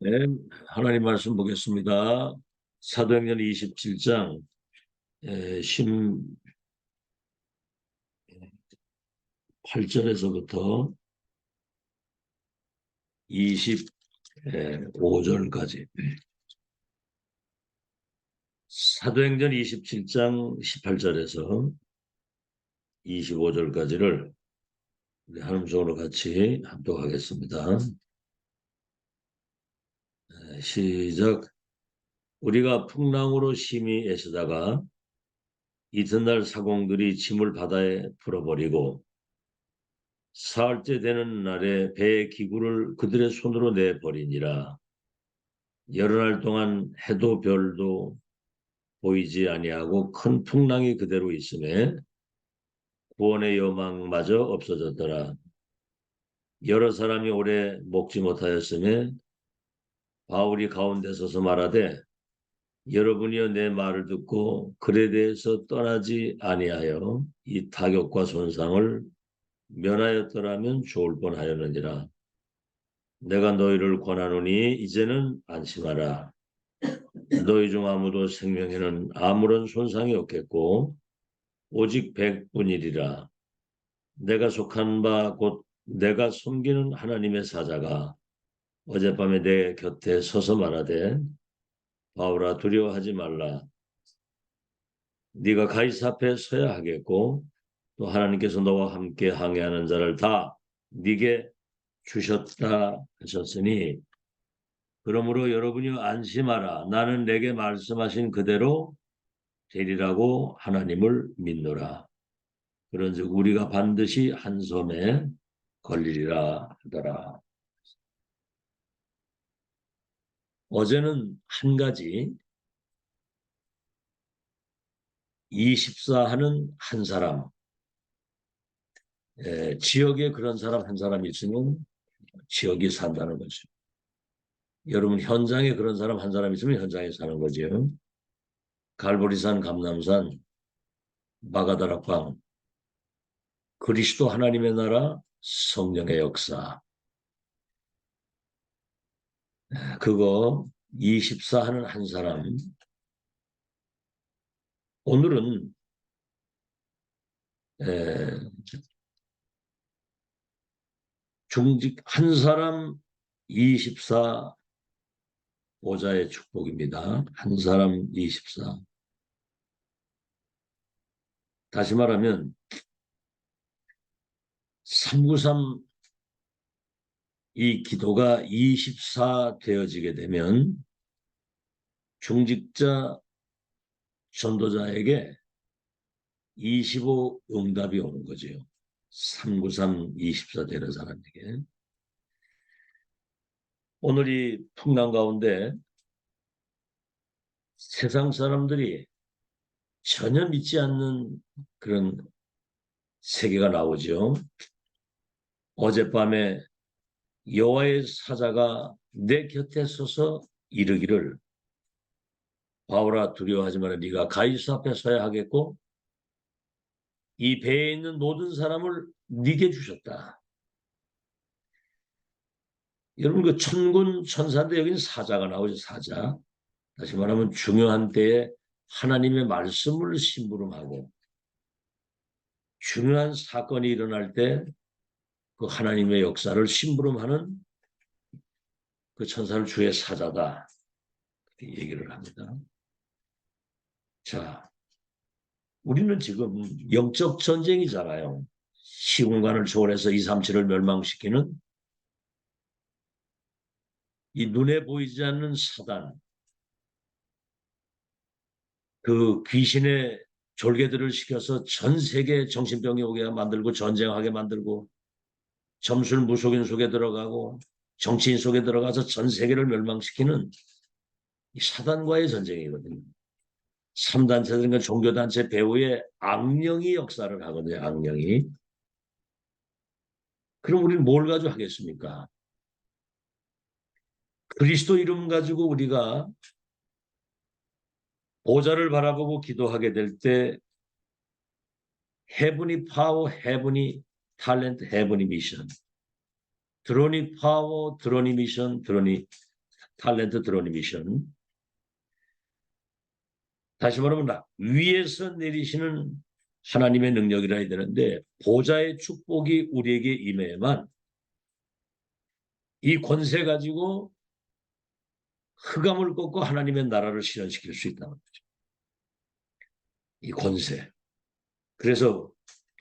네, 하나님 말씀 보겠습니다. 사도행전 27장 18절에서부터 25절까지. 사도행전 27장 18절에서 25절까지를 하나님 성으로 같이 합독하겠습니다. 시작. 우리가 풍랑으로 심히 애쓰다가 이튿날 사공들이 짐을 바다에 풀어버리고 사흘째 되는 날에 배의 기구를 그들의 손으로 내버리니라. 여러 날 동안 해도 별도 보이지 아니하고 큰 풍랑이 그대로 있음에 구원의 여망마저 없어졌더라. 여러 사람이 오래 먹지 못하였음에 바울이 가운데 서서 말하되 여러분이여 내 말을 듣고 글에 대해서 떠나지 아니하여 이 타격과 손상을 면하였더라면 좋을 뻔하였느니라. 내가 너희를 권하노니 이제는 안심하라. 너희 중 아무도 생명에는 아무런 손상이 없겠고 오직 백분이리라. 내가 속한 바 곧 내가 섬기는 하나님의 사자가 어젯밤에 내 곁에 서서 말하되 바울아 두려워하지 말라. 네가 가이사 앞에 서야 하겠고 또 하나님께서 너와 함께 항해하는 자를 다 네게 주셨다 하셨으니 그러므로 여러분이 안심하라. 나는 내게 말씀하신 그대로 되리라고 하나님을 믿노라. 그런즉 우리가 반드시 한 섬에 걸리리라 하더라. 어제는 한 가지 24 하는 한 사람, 지역에 그런 사람 한 사람 있으면 지역이 산다는 거죠. 여러분 현장에 그런 사람 한 사람 있으면 현장에 사는 거죠. 갈보리산, 감남산, 마가다락방, 그리스도 하나님의 나라, 성령의 역사. 그거 24 하는 한 사람. 오늘은 중직 한 사람 24 보좌의 축복입니다. 한 사람 24. 다시 말하면 393 이 기도가 24 되어지게 되면 중직자 전도자에게 25 응답이 오는 거죠. 393 24 되는 사람에게. 오늘 이 풍랑 가운데 세상 사람들이 전혀 믿지 않는 그런 세계가 나오죠. 어젯밤에 여호와의 사자가 내 곁에 서서 이르기를 바울아 두려워하지 마라. 네가 가이사 앞에 서야 하겠고 이 배에 있는 모든 사람을 네게 주셨다. 여러분 그 천군 천사인데 여기는 사자가 나오죠. 사자. 다시 말하면 중요한 때에 하나님의 말씀을 심부름하고 중요한 사건이 일어날 때 그 하나님의 역사를 심부름하는 그 천사를 주의 사자다. 이렇게 얘기를 합니다. 자, 우리는 지금 영적 전쟁이잖아요. 시공간을 초월해서 237을 멸망시키는 이 눈에 보이지 않는 사단, 그 귀신의 졸개들을 시켜서 전 세계 정신병이 오게 만들고 전쟁하게 만들고 점술 무속인 속에 들어가고 정치인 속에 들어가서 전 세계를 멸망시키는 이 사단과의 전쟁이거든요. 3단체들과 종교단체 배후에 악령이 역사를 하거든요. 악령이. 그럼 우리는 뭘 가지고 하겠습니까? 그리스도 이름 가지고 우리가 보좌를 바라보고 기도하게 될 때 heavenly power, heavenly talent, heavenly mission. 드로니 파워, 드로니 미션, 드로니 탤런트 드론 미션. 다시 말하면 위에서 내리시는 하나님의 능력이라 해야 되는데 보좌의 축복이 우리에게 임해야만 이 권세 가지고 흑암을 꺾고 하나님의 나라를 실현시킬 수 있다는 거죠. 이 권세. 그래서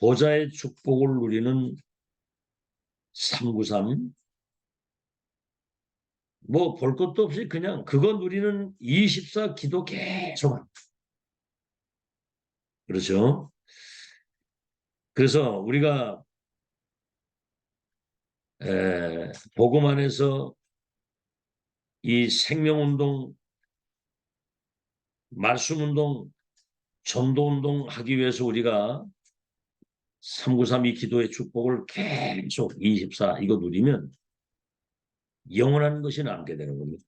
보좌의 축복을 누리는 393 뭐 볼 것도 없이 그냥 그거 누리는 24 기도 계속 합니다. 그렇죠? 그래서 우리가 복음 안에서 이 생명운동, 말씀운동, 전도운동 하기 위해서 우리가 3932 기도의 축복을 계속 24 이거 누리면 영원한 것이 남게 되는 겁니다.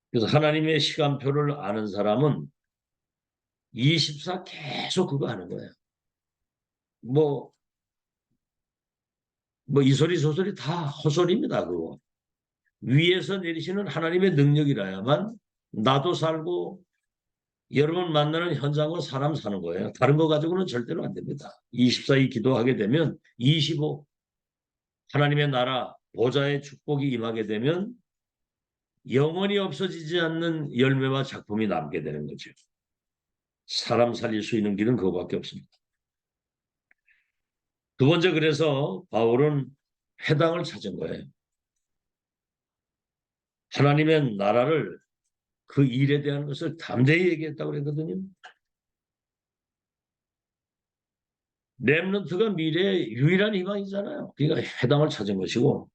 그래서 하나님의 시간표를 아는 사람은 24 계속 그거 하는 거예요. 뭐 이 소리 저 소리 다 헛소리입니다. 그거. 위에서 내리시는 하나님의 능력이라야만 나도 살고 여러분 만나는 현장과 사람 사는 거예요. 다른 거 가지고는 절대로 안 됩니다. 24일 기도하게 되면 25 하나님의 나라 보좌의 축복이 임하게 되면 영원히 없어지지 않는 열매와 작품이 남게 되는 거죠. 사람 살릴 수 있는 길은 그거밖에 없습니다. 두 번째 그래서 바울은 회당을 찾은 거예요. 하나님의 나라를 그 일에 대한 것을 담대히 얘기했다고 그랬거든요. 렘넌트가 미래의 유일한 희망이잖아요. 그러니까 회당을 찾은 것이고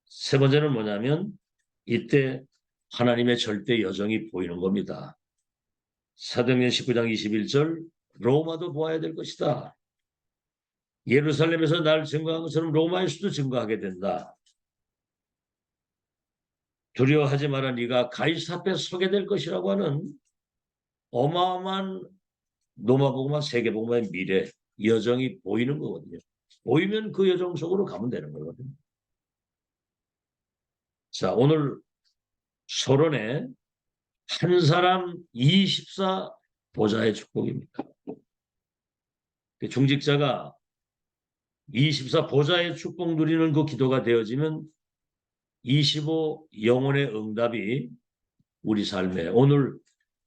세 번째는 뭐냐면 이때 하나님의 절대 여정이 보이는 겁니다. 사도행전 19장 21절 로마도 보아야 될 것이다. 예루살렘에서 날 증거한 것처럼 로마에서도 증거하게 된다. 두려워하지 마라 네가 가이사 앞에 서게 될 것이라고 하는 어마어마한 로마복음화 세계복음화의 미래 여정이 보이는 거거든요. 보이면 그 여정 속으로 가면 되는 거거든요. 자, 오늘 서론에 한 사람 24 보좌의 축복입니다. 중직자가 24 보좌의 축복 누리는 그 기도가 되어지면 25 영혼의 응답이 우리 삶에 오늘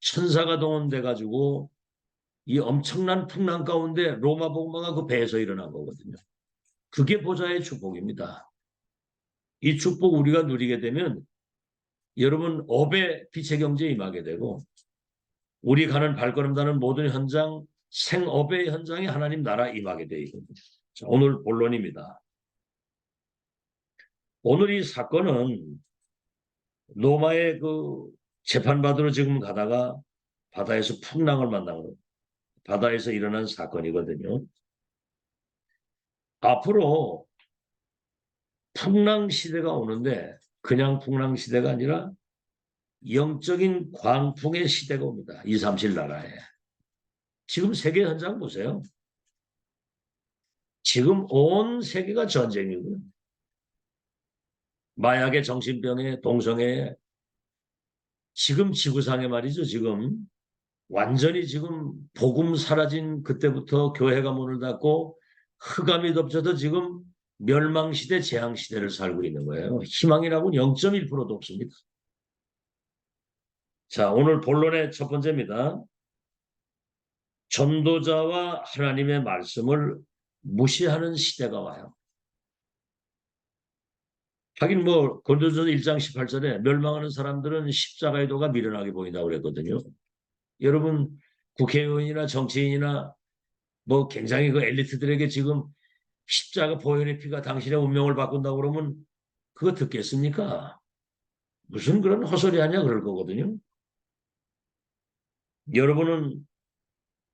천사가 동원돼 가지고 이 엄청난 풍랑 가운데 로마 복음화가 그 배에서 일어난 거거든요. 그게 보좌의 축복입니다. 이 축복 우리가 누리게 되면 여러분 업의 빛의 경제에 임하게 되고 우리 가는 발걸음다는 모든 현장 생업의 현장에 하나님 나라 임하게 되어 있거든요. 자, 오늘 본론입니다. 오늘 이 사건은 로마의 그 재판받으러 지금 가다가 바다에서 풍랑을 만나고 바다에서 일어난 사건이거든요. 앞으로 풍랑 시대가 오는데 그냥 풍랑 시대가 아니라 영적인 광풍의 시대가 옵니다. 2, 3, 7 나라에. 지금 세계 현장 보세요. 지금 온 세계가 전쟁이고요. 마약의 정신병의 동성애 지금 지구상에 말이죠. 지금 완전히 지금 복음 사라진 그때부터 교회가 문을 닫고 흑암이 덮쳐서 지금 멸망시대 재앙시대를 살고 있는 거예요. 희망이라고는 0.1%도 없습니다. 자, 오늘 본론의 첫 번째입니다. 전도자와 하나님의 말씀을 무시하는 시대가 와요. 하긴 뭐 고린도전서 1장 18절에 멸망하는 사람들은 십자가의 도가 미련하게 보인다고 그랬거든요. 여러분 국회의원이나 정치인이나 뭐 굉장히 그 엘리트들에게 지금 십자가 보혈의 피가 당신의 운명을 바꾼다고 그러면 그거 듣겠습니까? 무슨 그런 헛소리 하냐 그럴 거거든요. 여러분은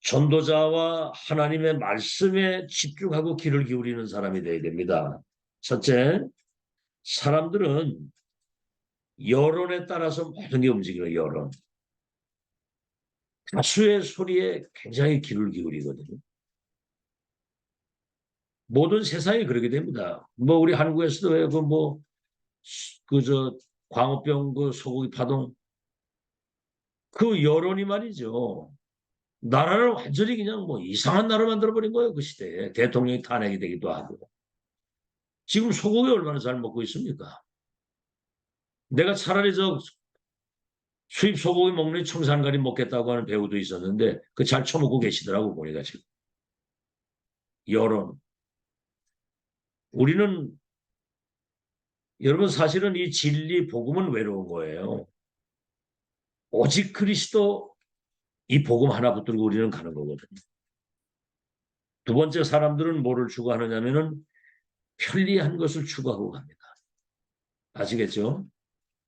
전도자와 하나님의 말씀에 집중하고 귀를 기울이는 사람이 되어야 됩니다. 첫째, 사람들은 여론에 따라서 모든 게 움직여요. 여론. 다수의 소리에 굉장히 귀를 기울이거든요. 모든 세상이 그렇게 됩니다. 뭐 우리 한국에서도 왜 그 뭐 그저 광우병, 그 소고기 파동, 그 여론이 말이죠. 나라를 완전히 그냥 뭐 이상한 나라 만들어버린 거예요. 그 시대에. 대통령이 탄핵이 되기도 하고. 지금 소고기 얼마나 잘 먹고 있습니까? 내가 차라리 저 수입 소고기 먹는 청산가리 먹겠다고 하는 배우도 있었는데 그 잘 처먹고 계시더라고 보니까 지금. 여론. 우리는 여러분 사실은 이 진리 복음은 외로운 거예요. 오직 그리스도 이 복음 하나 붙들고 우리는 가는 거거든요. 두 번째 사람들은 뭐를 추구하느냐면은 편리한 것을 추구하고 갑니다. 아시겠죠?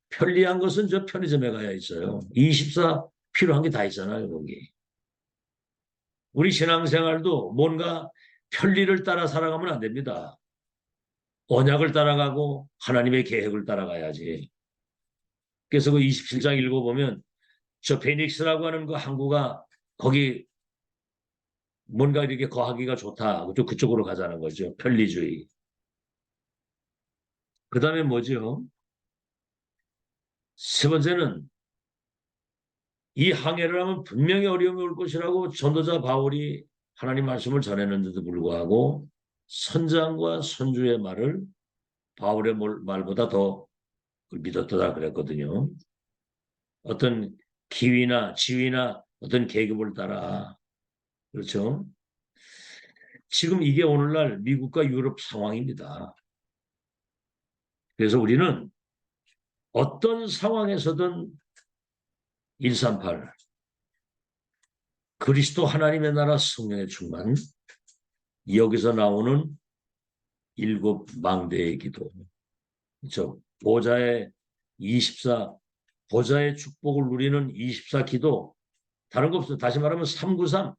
편리한 것은 저 편의점에 가야 있어요. 24 필요한 게 다 있잖아요, 거기. 우리 신앙생활도 뭔가 편리를 따라 살아가면 안 됩니다. 언약을 따라가고 하나님의 계획을 따라가야지. 그래서 그 27장 읽어보면 저 페닉스라고 하는 그 항구가 거기 뭔가 이렇게 거하기가 좋다. 그쪽으로 가자는 거죠. 편리주의. 그 다음에 뭐죠? 세 번째는 이 항해를 하면 분명히 어려움이 올 것이라고 전도자 바울이 하나님 말씀을 전했는데도 불구하고 선장과 선주의 말을 바울의 말보다 더 믿었다 그랬거든요. 어떤 기위나 지위나 어떤 계급을 따라. 그렇죠? 지금 이게 오늘날 미국과 유럽 상황입니다. 그래서 우리는 어떤 상황에서든 138 그리스도 하나님의 나라 성령의 충만, 여기서 나오는 7 망대의 기도, 그렇죠? 보좌의 24 보좌의 축복을 누리는 24 기도, 다른 거 없어요. 다시 말하면 393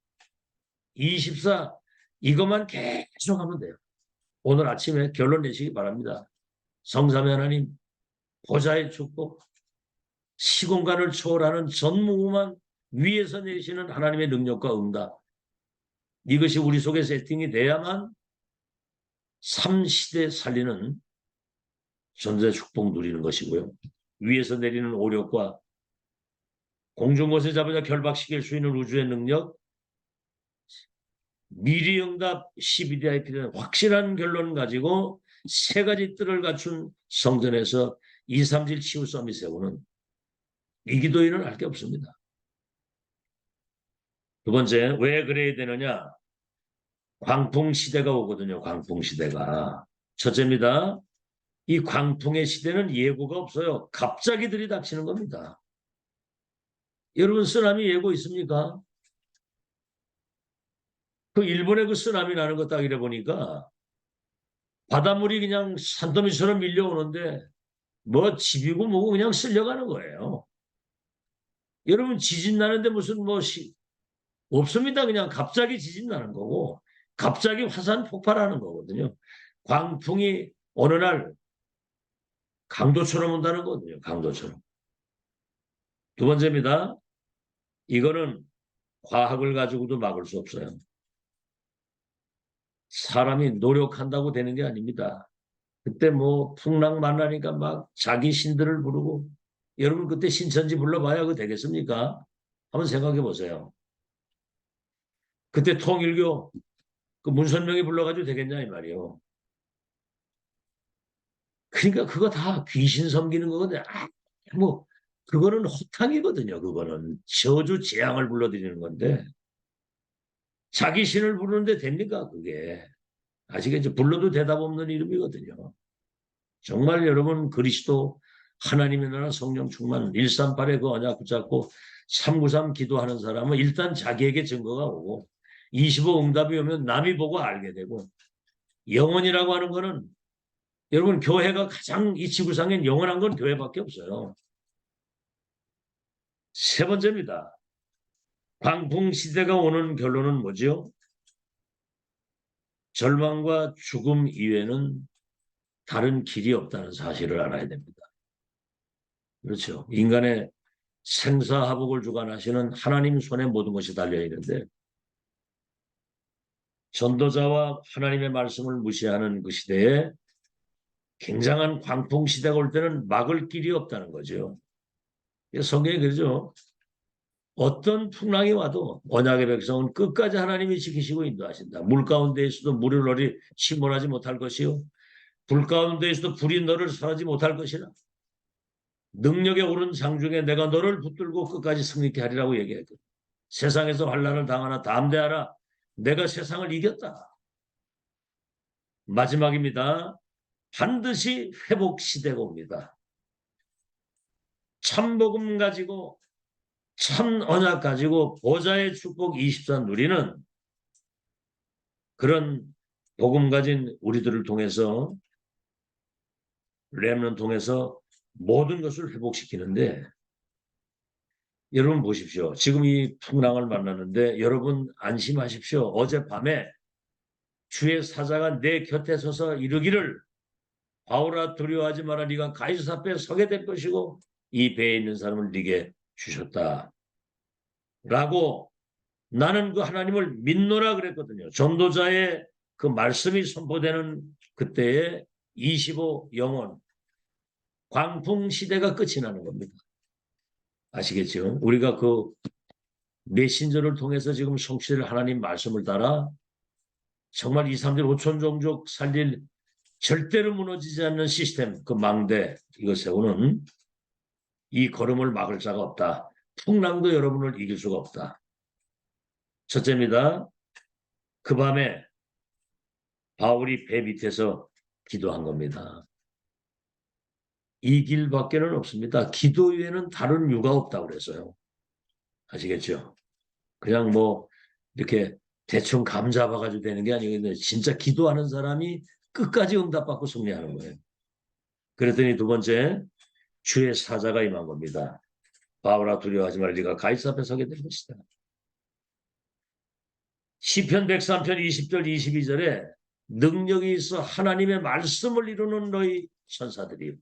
24 이것만 계속 하면 돼요. 오늘 아침에 결론 내시기 바랍니다. 성삼위 하나님 보좌의 축복, 시공간을 초월하는 전무후무한 위에서 내시는 하나님의 능력과 응답, 이것이 우리 속에 세팅이 돼야만 3시대 살리는 전세 축복 누리는 것이고요. 위에서 내리는 오력과 공중곳에 잡아자 결박시킬 수 있는 우주의 능력, 미리 응답 12DIP는 확실한 결론 가지고 세 가지 뜰을 갖춘 성전에서 237 치유 썸이 세우는 이 기도인은 할 게 없습니다. 두 번째, 왜 그래야 되느냐? 광풍 시대가 오거든요. 광풍 시대가. 첫째입니다. 이 광풍의 시대는 예고가 없어요. 갑자기 들이닥치는 겁니다. 여러분 쓰나미 예고 있습니까? 그 일본의 그 쓰나미 나는 거 딱 이래 보니까 바닷물이 그냥 산더미처럼 밀려오는데 뭐 집이고 뭐고 그냥 쓸려가는 거예요. 여러분 지진 나는데 무슨 뭐 없습니다. 그냥 갑자기 지진 나는 거고 갑자기 화산 폭발하는 거거든요. 광풍이 어느 날 강도처럼 온다는 거거든요. 강도처럼. 두 번째입니다. 이거는 과학을 가지고도 막을 수 없어요. 사람이 노력한다고 되는 게 아닙니다. 그때 뭐 풍랑 만나니까 막 자기 신들을 부르고 여러분 그때 신천지 불러봐야 그거 되겠습니까? 한번 생각해 보세요. 그때 통일교 그 문선명이 불러가지고 되겠냐 이 말이에요. 그러니까 그거 다 귀신 섬기는 거거든요. 뭐 그거는 호탕이거든요. 그거는 저주 재앙을 불러들이는 건데 자기 신을 부르는데 됩니까 그게? 아시겠죠? 불러도 대답 없는 이름이거든요. 정말 여러분 그리스도 하나님의 나라 성령 충만 138의 그 언약 붙잡고 393 기도하는 사람은 일단 자기에게 증거가 오고 25 응답이 오면 남이 보고 알게 되고 영원이라고 하는 거는 여러분 교회가 가장 이 지구상엔 영원한 건 교회밖에 없어요. 세 번째입니다. 광풍 시대가 오는 결론은 뭐죠? 절망과 죽음 이외에는 다른 길이 없다는 사실을 알아야 됩니다. 그렇죠. 인간의 생사화복을 주관하시는 하나님 손에 모든 것이 달려 있는데 전도자와 하나님의 말씀을 무시하는 그 시대에 굉장한 광풍 시대가 올 때는 막을 길이 없다는 거죠. 성경이 그러죠. 어떤 풍랑이 와도 언약의 백성은 끝까지 하나님이 지키시고 인도하신다. 물 가운데에서도 물을 너를 침몰하지 못할 것이요. 불 가운데에서도 불이 너를 설하지 못할 것이라. 능력에 오른 장중에 내가 너를 붙들고 끝까지 승리케 하리라고 얘기했거든. 세상에서 환난을 당하나 담대하라. 내가 세상을 이겼다. 마지막입니다. 반드시 회복 시대가 옵니다. 참복음 가지고 참 언약 가지고 보좌의 축복 24 누리는 그런 복음 가진 우리들을 통해서 렘넌 통해서 모든 것을 회복시키는데 여러분 보십시오. 지금 이 풍랑을 만났는데 여러분 안심하십시오. 어젯밤에 주의 사자가 내 곁에 서서 이르기를 바울아 두려워하지 마라. 네가 가이사 앞에 서게 될 것이고 이 배에 있는 사람을 네게 주셨다. 라고 나는 그 하나님을 믿노라 그랬거든요. 전도자의 그 말씀이 선포되는 그때에 25 영혼 광풍 시대가 끝이 나는 겁니다. 아시겠죠? 우리가 그 메신저를 통해서 지금 성취될 하나님 말씀을 따라 정말 2, 3절 5천 종족 살릴 절대로 무너지지 않는 시스템, 그 망대 이거 세우는 이 걸음을 막을 자가 없다. 풍랑도 여러분을 이길 수가 없다. 첫째입니다. 그 밤에 바울이 배 밑에서 기도한 겁니다. 이 길밖에는 없습니다. 기도 외에는 다른 유가 없다고 그랬어요. 아시겠죠? 그냥 뭐 이렇게 대충 감 잡아가지고 되는 게 아니거든요. 진짜 기도하는 사람이 끝까지 응답받고 승리하는 거예요. 그랬더니 두 번째, 주의 사자가 임한 겁니다. 바울아 두려워하지 말라. 네가 가이사 앞에 서게 될 것이다. 시편 103편 20절 22절에 능력이 있어 하나님의 말씀을 이루는 너희 천사들이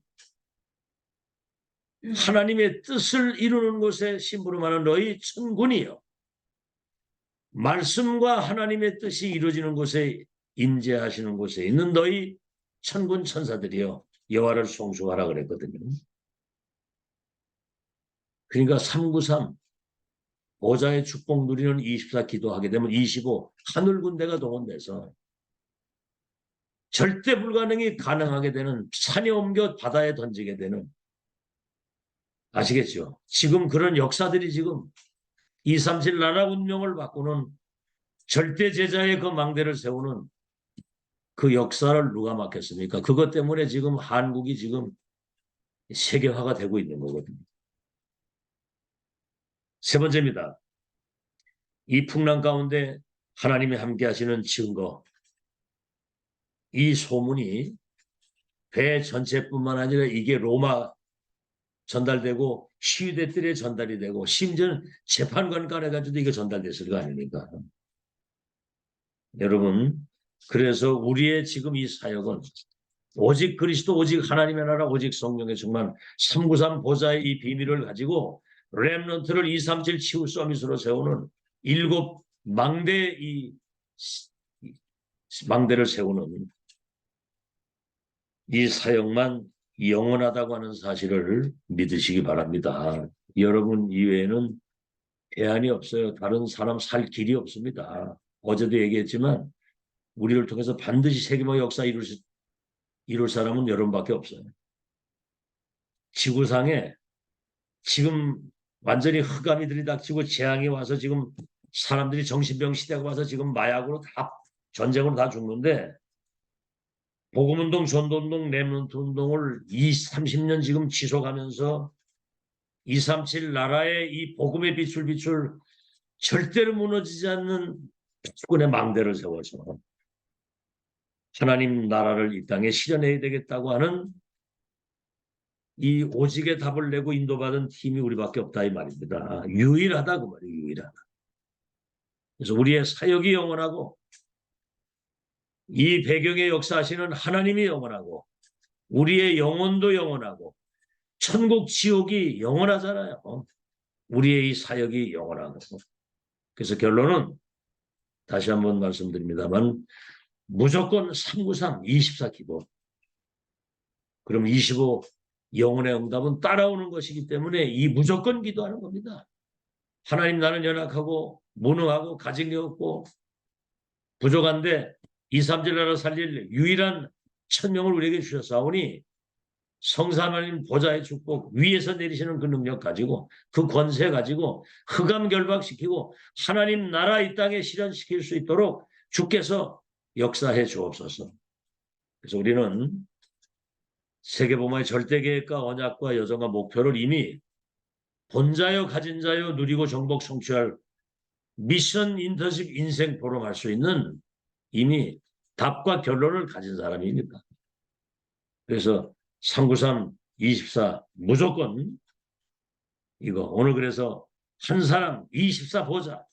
하나님의 뜻을 이루는 곳에 심부름하는 너희 천군이요. 말씀과 하나님의 뜻이 이루어지는 곳에 임재하시는 곳에 있는 너희 천군 천사들이요. 여호와를 송축하라 그랬거든요. 그러니까 393 보좌의 축복 누리는 24 기도하게 되면 25 하늘 군대가 동원돼서 절대 불가능이 가능하게 되는 산에 옮겨 바다에 던지게 되는 아시겠죠? 지금 그런 역사들이 지금 237 나라 운명을 바꾸는 절대 제자의 그 망대를 세우는 그 역사를 누가 맡겠습니까? 그것 때문에 지금 한국이 지금 세계화가 되고 있는 거거든요. 세 번째입니다. 이 풍랑 가운데 하나님이 함께 하시는 증거. 이 소문이 배 전체뿐만 아니라 이게 로마 전달되고 시위대들에 전달이 되고 심지어 재판관간에 가지고도 이거 전달됐을 거 아닙니까? 여러분, 그래서 우리의 지금 이 사역은 오직 그리스도, 오직 하나님의 나라, 오직 성령의 충만 393 보좌의 이 비밀을 가지고 렘넌트를 237 치유 서밋으로 세우는 7 망대 이 망대를 세우는 이 사역만 영원하다고 하는 사실을 믿으시기 바랍니다. 여러분 이외에는 대안이 없어요. 다른 사람 살 길이 없습니다. 어제도 얘기했지만 우리를 통해서 반드시 세계화 역사 이룰 사람은 여러분밖에 없어요. 지구상에 지금 완전히 흑암이 들이닥치고 재앙이 와서 지금 사람들이 정신병 시대가 와서 지금 마약으로 다 전쟁으로 다 죽는데 복음운동, 전도운동, 렘넌트 운동을 30년 지금 지속하면서 237 나라의 이 복음의 빛을 비출 절대로 무너지지 않는 축군의 망대를 세워서 하나님 나라를 이 땅에 실현해야 되겠다고 하는 이 오직의 답을 내고 인도받은 팀이 우리밖에 없다 이 말입니다. 유일하다 그 말이에요. 유일하다. 그래서 우리의 사역이 영원하고 이 배경에 역사하시는 하나님이 영원하고 우리의 영혼도 영원하고 천국 지옥이 영원하잖아요. 우리의 이 사역이 영원하고 그래서 결론은 다시 한번 말씀드립니다만 무조건 393 24 기도 그럼 25 영혼의 응답은 따라오는 것이기 때문에 이 무조건 기도하는 겁니다. 하나님, 나는 연약하고 무능하고 가진 게 없고 부족한데 2, 3질 나라 살릴 유일한 천명을 우리에게 주셨사오니 성사 하나님 보좌의 축복, 위에서 내리시는 그 능력 가지고, 그 권세 가지고 흑암 결박시키고 하나님 나라 이 땅에 실현시킬 수 있도록 주께서 역사해 주옵소서. 그래서 우리는 세계복음화의 절대계획과 언약과 여정과 목표를 이미 본자여 가진 자여 누리고 정복 성취할 미션 인턴십 인생 포럼할 수 있는 이미 답과 결론을 가진 사람입니다. 그래서 393, 24 무조건 이거 오늘 그래서 한 사람 24 보자,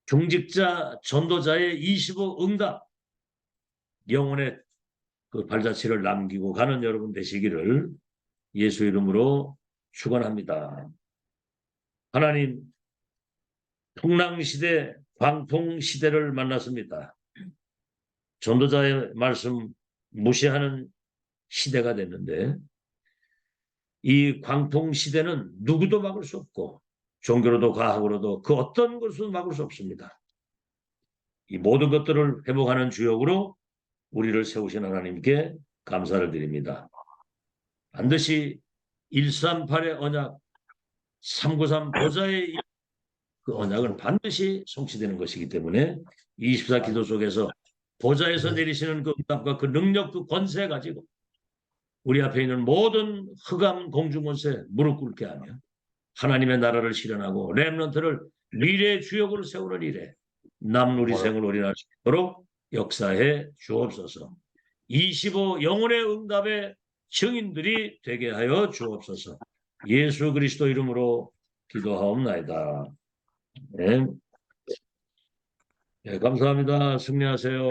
중직자 전도자의 25 응답, 영혼의 그 발자취를 남기고 가는 여러분 되시기를 예수 이름으로 축원합니다. 하나님, 풍랑시대, 광풍시대를 만났습니다. 전도자의 말씀 무시하는 시대가 됐는데 이 광풍시대는 누구도 막을 수 없고 종교로도 과학으로도 그 어떤 것도 막을 수 없습니다. 이 모든 것들을 회복하는 주역으로 우리를 세우신 하나님께 감사를 드립니다. 반드시 138의 언약, 393 보좌의 그 언약은 반드시 성취되는 것이기 때문에 24 기도 속에서 보좌에서 내리시는 그 응답과 그 능력, 그 권세 가지고 우리 앞에 있는 모든 흑암 공중권세 무릎 꿇게 하며 하나님의 나라를 실현하고 렘넌트를 미래의 주역으로 세우는 일에 남은 우리 생을 올인할 수 있도록 역사해 주옵소서. 25 영혼의 응답의 증인들이 되게 하여 주옵소서. 예수 그리스도 이름으로 기도하옵나이다. 네. 네, 감사합니다. 승리하세요.